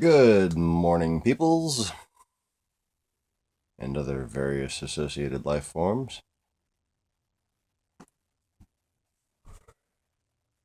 Good morning, peoples, and other various associated life forms.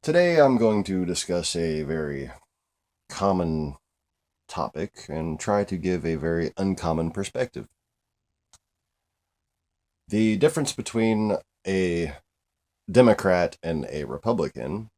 Today I'm going to discuss a very common topic and try to give a very uncommon perspective. The difference between a Democrat and a Republican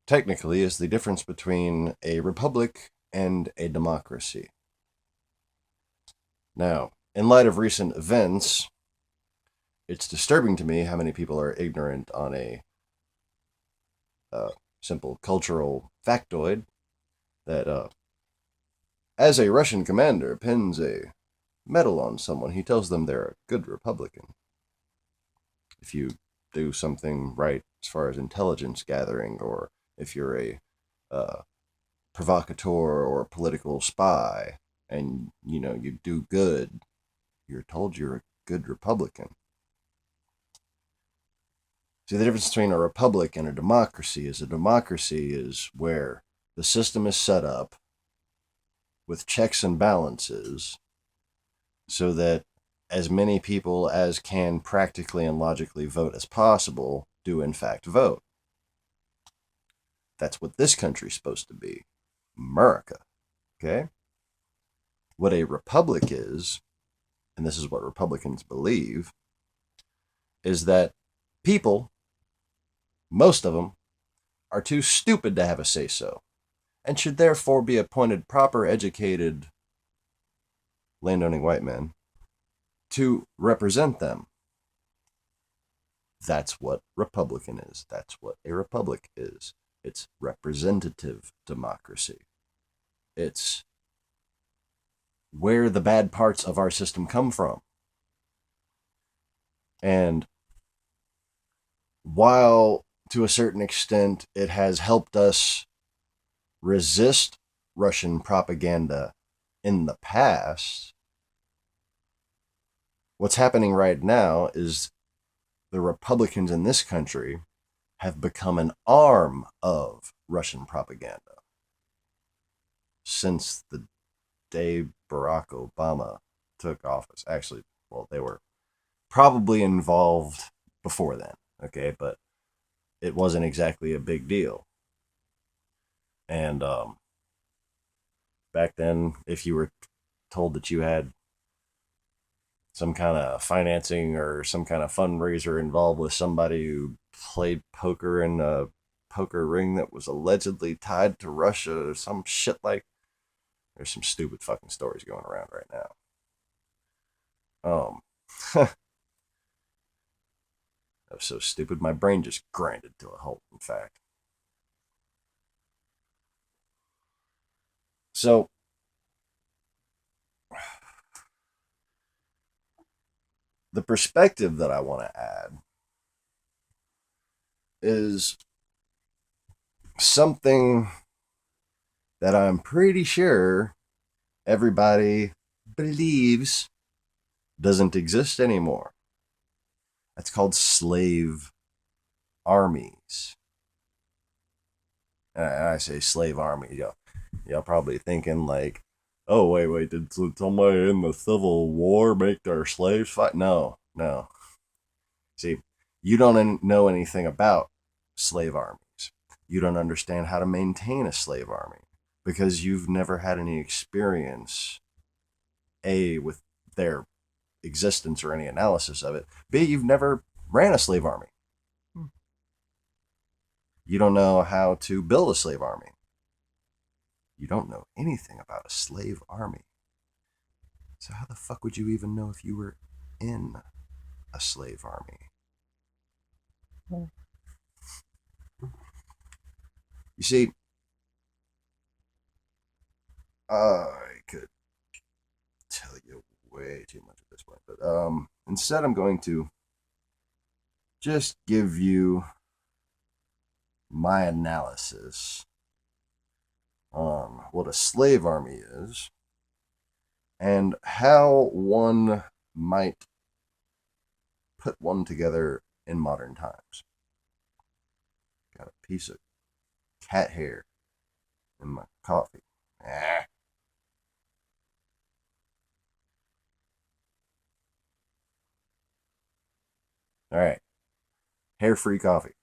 technically is the difference between a republic and a democracy. Now, in light of recent events, it's disturbing to me how many people are ignorant on a uh, simple cultural factoid that as a Russian commander pins a medal on someone, he tells them they're a good Republican. If you do something right as far as intelligence gathering, or if you're a uh, provocateur or a political spy, and you do good, you're told you're a good Republican. See, the difference between a republic and a democracy is where the system is set up with checks and balances so that as many people as can practically and logically vote as possible do in fact vote. That's what this country's supposed to be. America. Okay? What a republic is, and this is what Republicans believe, is that people, most of them, are too stupid to have a say so, and should therefore be appointed proper educated landowning white men to represent them. That's what Republican is. That's what a republic is. It's representative democracy. It's where the bad parts of our system come from. And while to a certain extent it has helped us resist Russian propaganda in the past, what's happening right now is the Republicans in this country have become an arm of Russian propaganda since the day Barack Obama took office. Actually, well, they were probably involved before then, okay, but it wasn't exactly a big deal. And back then, if you were told that you had some kind of financing or some kind of fundraiser involved with somebody who played poker in a poker ring that was allegedly tied to Russia or some shit like, there's some stupid fucking stories going around right now. Um, that was so stupid, my brain just grinded to a halt, in fact. So, the perspective that I want to add is something that I'm pretty sure everybody believes doesn't exist anymore. That's called slave armies. And I say slave army, y'all probably thinking like, oh wait, did somebody in the Civil War make their slaves fight? No, no. See, you don't know anything about slave armies. You don't understand how to maintain a slave army because you've never had any experience, A, with their existence or any analysis of it. B, you've never ran a slave army. You don't know how to build a slave army. You don't know anything about a slave army. So how the fuck would you even know if you were in a slave army? You see, I could tell you way too much at this point, but instead I'm going to just give you my analysis on what a slave army is and how one might put one together in modern times. Got a piece of cat hair in my coffee. Ah. All right. Hair-free coffee.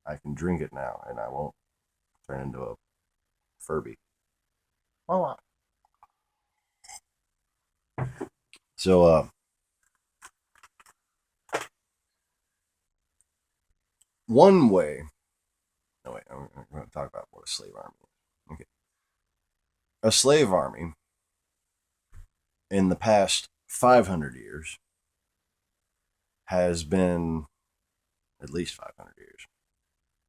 I can drink it now, and I won't turn into a Furby. Oh. So, one way. No, wait. I'm going to talk about what a slave army is. Okay. A slave army in the past 500 years has been at least 500 years.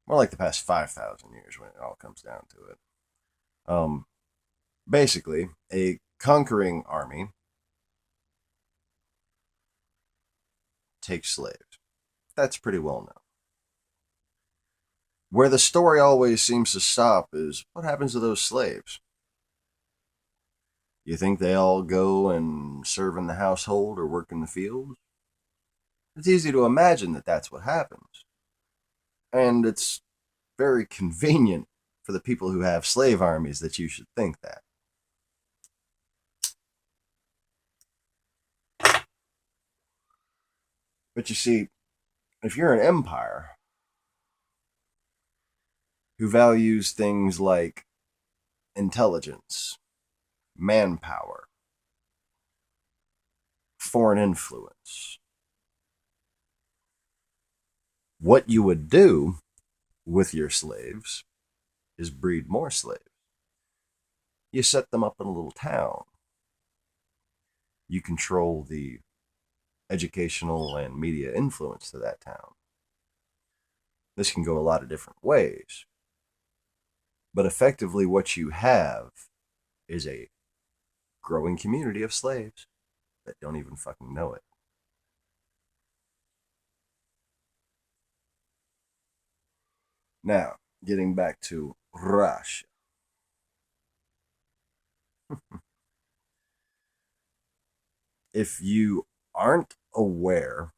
More like the past 5,000 years when it all comes down to it. Um, Basically, a conquering army takes slaves. That's pretty well known. Where the story always seems to stop is what happens to those slaves? You think they all go and serve in the household or work in the fields? It's easy to imagine that that's what happens. And it's very convenient for the people who have slave armies that you should think that. But you see, if you're an empire who values things like intelligence, manpower, foreign influence, what you would do with your slaves is breed more slaves. You set them up in a little town. You control the educational and media influence to that town. This can go a lot of different ways. But effectively, what you have is a growing community of slaves that don't even fucking know it. Now, getting back to Russia. If you aren't aware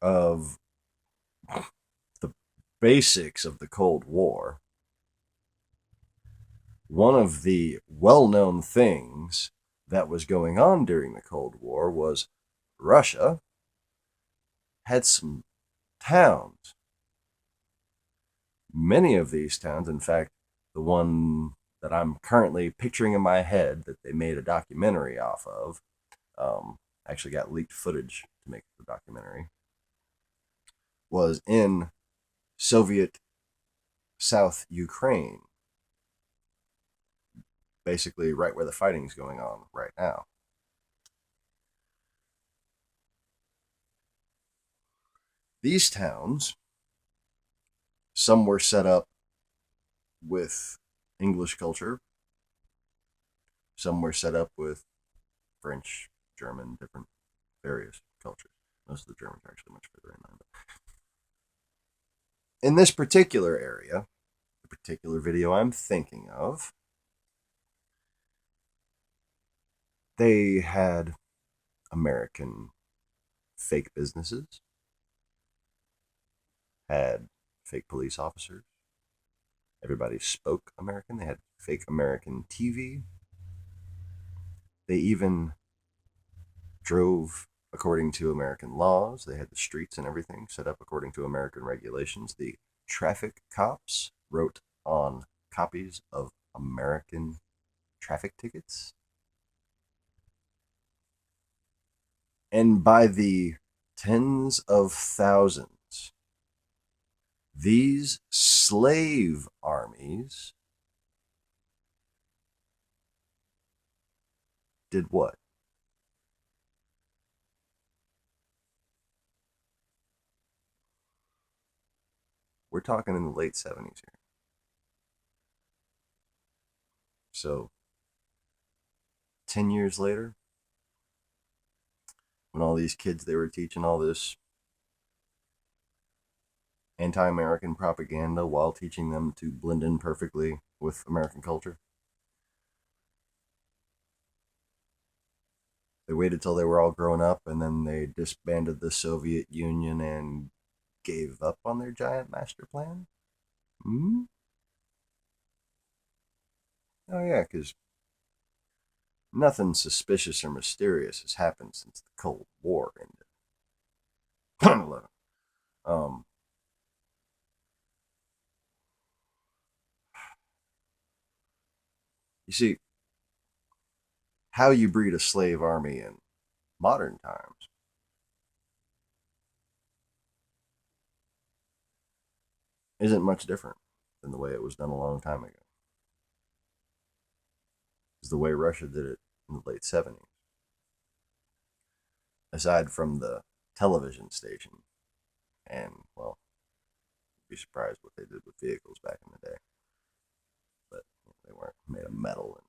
of the basics of the Cold War, one of the well-known things that was going on during the Cold War was Russia had some towns. Many of these towns, in fact, the one that I'm currently picturing in my head that they made a documentary off of, actually got leaked footage to make the documentary, was in Soviet South Ukraine, basically right where the fighting is going on right now. These towns, some were set up with English culture, some were set up with French, German, different various cultures. Most of the Germans are actually much further inland. In this particular area, the particular video I'm thinking of, they had American fake businesses, had fake police officers. Everybody spoke American. They had fake American TV. They even drove according to American laws. They had the streets and everything set up according to American regulations. The traffic cops wrote on copies of American traffic tickets. And by the tens of thousands, these slave armies did what? We're talking in the late 70s here. So, 10 years later, when all these kids they were teaching all this anti-American propaganda while teaching them to blend in perfectly with American culture, they waited till they were all grown up and then they disbanded the Soviet Union and gave up on their giant master plan? Hmm? Oh, yeah, because nothing suspicious or mysterious has happened since the Cold War ended. 9/11. Um, you see, how you breed a slave army in modern times isn't much different than the way it was done a long time ago. It's the way Russia did it in the late 70s. Aside from the television station, and, well, you'd be surprised what they did with vehicles back in the day. But they weren't made of metal and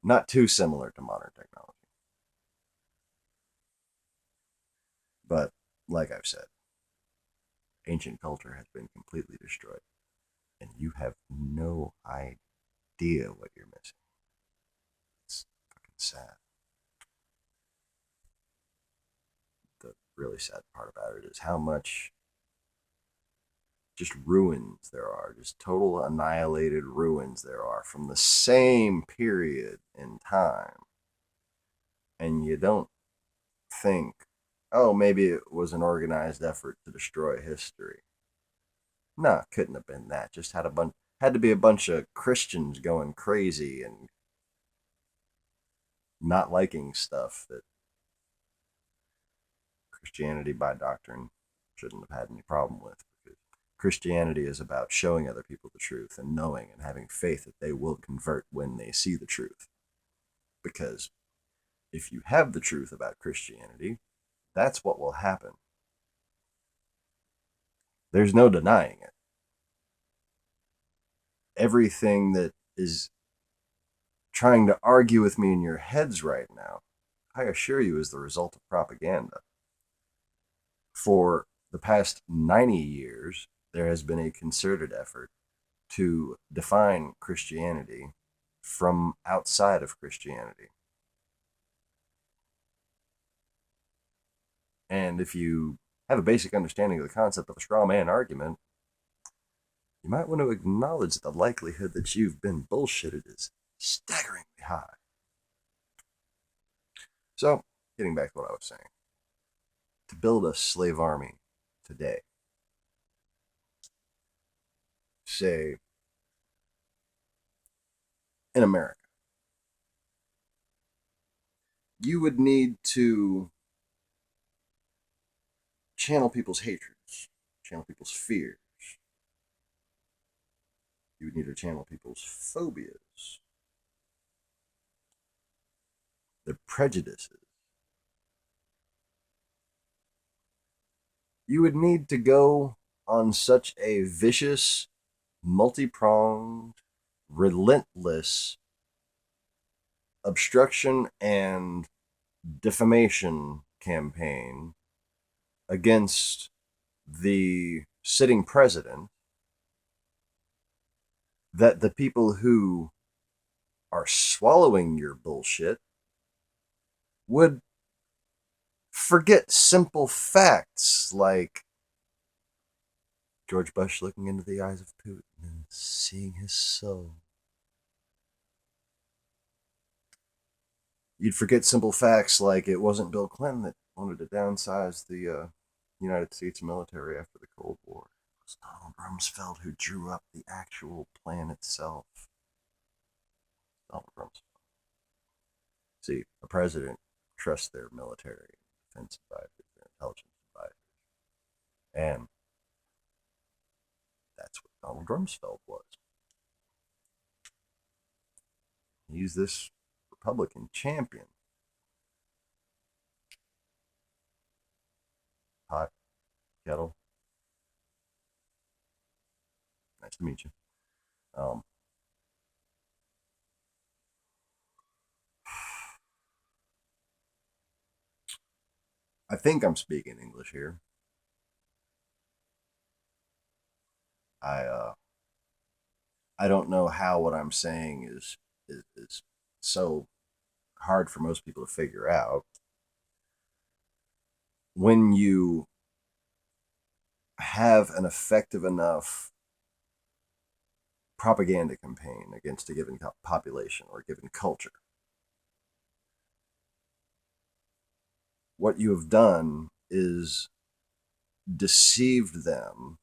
not too similar to modern technology. But like I've said, ancient culture has been completely destroyed, and you have no idea what you're missing. It's fucking sad. The really sad part about it is how much just ruins there are, just total annihilated ruins there are from the same period in time. And you don't think, oh, maybe it was an organized effort to destroy history. No, couldn't have been that. Just had to be a bunch of Christians going crazy and not liking stuff that Christianity by doctrine shouldn't have had any problem with. Because Christianity is about showing other people the truth and knowing and having faith that they will convert when they see the truth. Because if you have the truth about Christianity, that's what will happen. There's no denying it. Everything that is trying to argue with me in your heads right now, I assure you, is the result of propaganda. For the past 90 years, there has been a concerted effort to define Christianity from outside of Christianity. And if you have a basic understanding of the concept of a straw man argument, you might want to acknowledge the likelihood that you've been bullshitted is staggeringly high. So, getting back to what I was saying, to build a slave army today, say in America, you would need to channel people's hatreds, channel people's fears. You would need to channel people's phobias, their prejudices. You would need to go on such a vicious, multi-pronged, relentless obstruction and defamation campaign against the sitting president that the people who are swallowing your bullshit would forget simple facts like George Bush looking into the eyes of Putin and seeing his soul. You'd forget simple facts like it wasn't Bill Clinton that wanted to downsize the United States military after the Cold War. It was Donald Rumsfeld who drew up the actual plan itself. Donald Rumsfeld. See, a president trusts their military, defense advisors, their intelligence advisors. And that's what Donald Rumsfeld was. He's this Republican champion. Pot, kettle. Nice to meet you. Um, I think I'm speaking English here. I I don't know how what I'm saying is so hard for most people to figure out. When you have an effective enough propaganda campaign against a given population or a given culture, what you have done is deceived them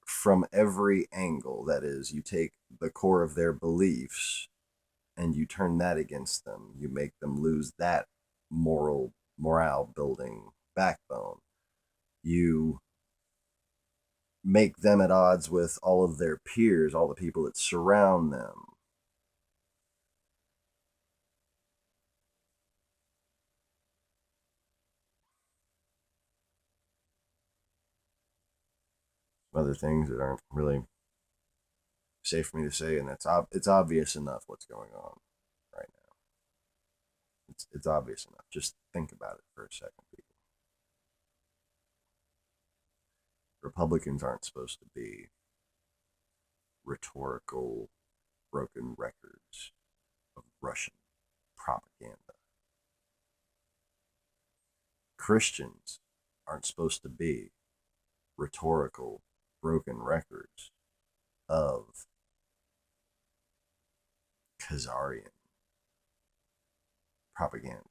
from every angle. That is, you take the core of their beliefs and you turn that against them. You make them lose that morale building backbone. You make them at odds with all of their peers, all the people that surround them. Other things that aren't really safe for me to say, and it's obvious enough what's going on right now. It's obvious enough. Just think about it for a second, people. Republicans aren't supposed to be rhetorical, broken records of Russian propaganda. Christians aren't supposed to be rhetorical, broken records of Khazarian propaganda.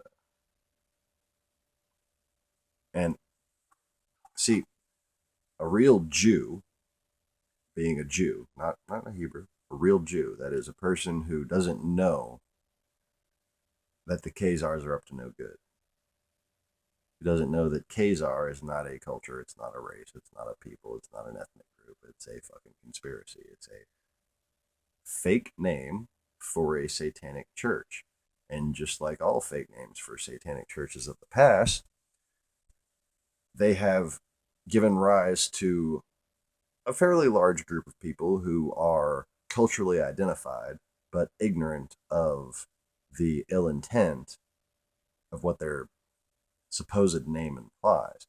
And see, a real Jew, being a Jew, not a Hebrew, a real Jew, that is a person who doesn't know that the Khazars are up to no good. Who doesn't know that Khazar is not a culture, it's not a race, it's not a people, it's not an ethnic group, it's a fucking conspiracy. It's a fake name for a satanic church. And just like all fake names for satanic churches of the past, they have given rise to a fairly large group of people who are culturally identified but ignorant of the ill intent of what their supposed name implies.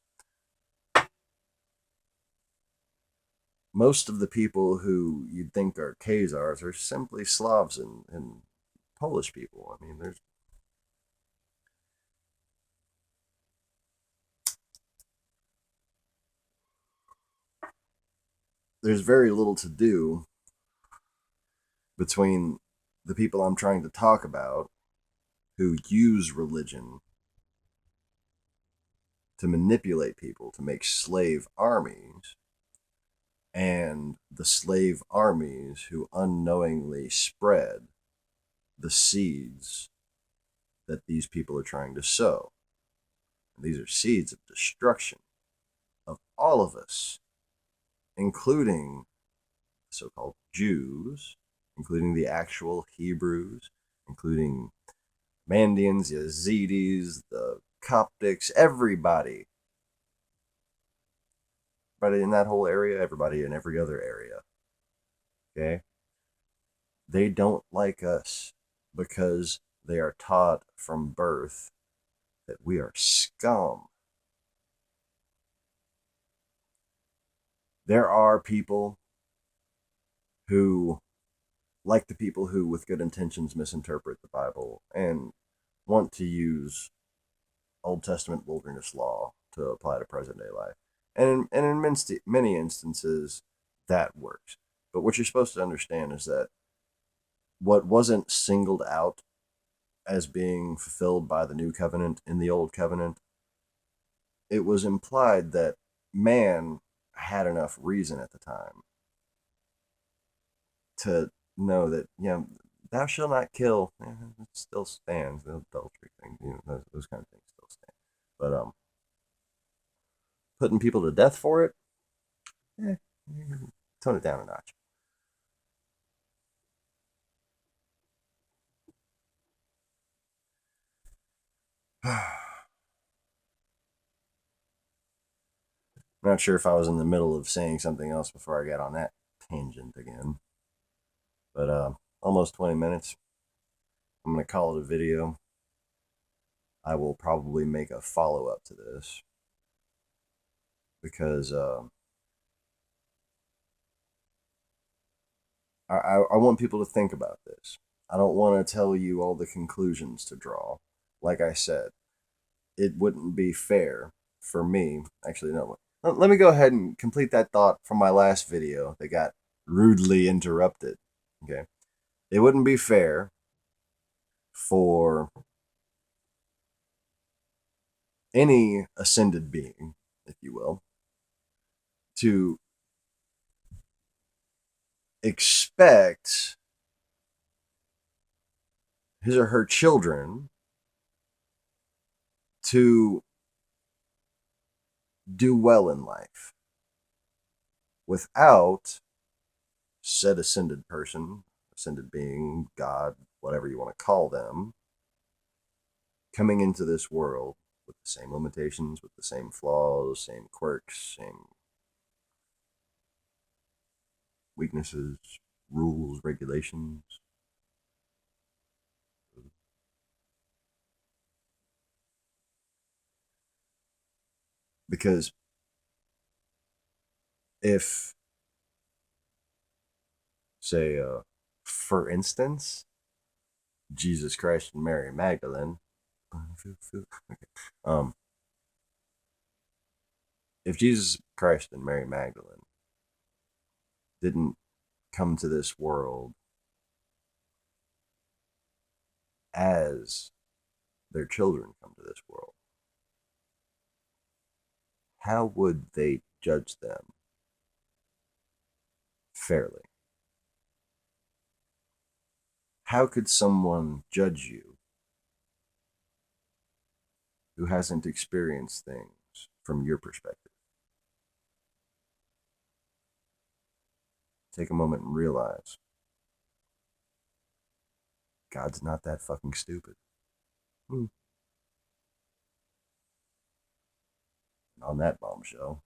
Most of the people who you'd think are Khazars are simply Slavs and Polish people. I mean, there's very little to do between the people I'm trying to talk about who use religion to manipulate people to make slave armies and the slave armies who unknowingly spread the seeds that these people are trying to sow. And these are seeds of destruction of all of us, including so-called Jews, including the actual Hebrews, including Mandeans, Yazidis, the Coptics, everybody. Everybody in that whole area, everybody in every other area. Okay? They don't like us because they are taught from birth that we are scum. There are people who, like the people who, with good intentions, misinterpret the Bible and want to use Old Testament wilderness law to apply to present day life. And in many instances, that works. But what you're supposed to understand is that what wasn't singled out as being fulfilled by the new covenant in the old covenant, it was implied that man had enough reason at the time to know that, thou shalt not kill. It still stands. The adultery thing, those kind of things still stand. But putting people to death for it, tone it down a notch. Not sure if I was in the middle of saying something else before I got on that tangent again. But almost 20 minutes. I'm going to call it a video. I will probably make a follow up to this because I want people to think about this. I don't want to tell you all the conclusions to draw. Like I said, it wouldn't be fair for me. Actually, no. Let me go ahead and complete that thought from my last video that got rudely interrupted. Okay. It wouldn't be fair for any ascended being, if you will, to expect his or her children to do well in life without said ascended person, ascended being, God, whatever you want to call them, coming into this world with the same limitations, with the same flaws, same quirks, same weaknesses, rules, regulations. Because if, say, for instance, Jesus Christ and Mary Magdalene, um, if Jesus Christ and Mary Magdalene didn't come to this world as their children come to this world, how would they judge them fairly? How could someone judge you who hasn't experienced things from your perspective? Take a moment and realize God's not that fucking stupid. And on that bombshell,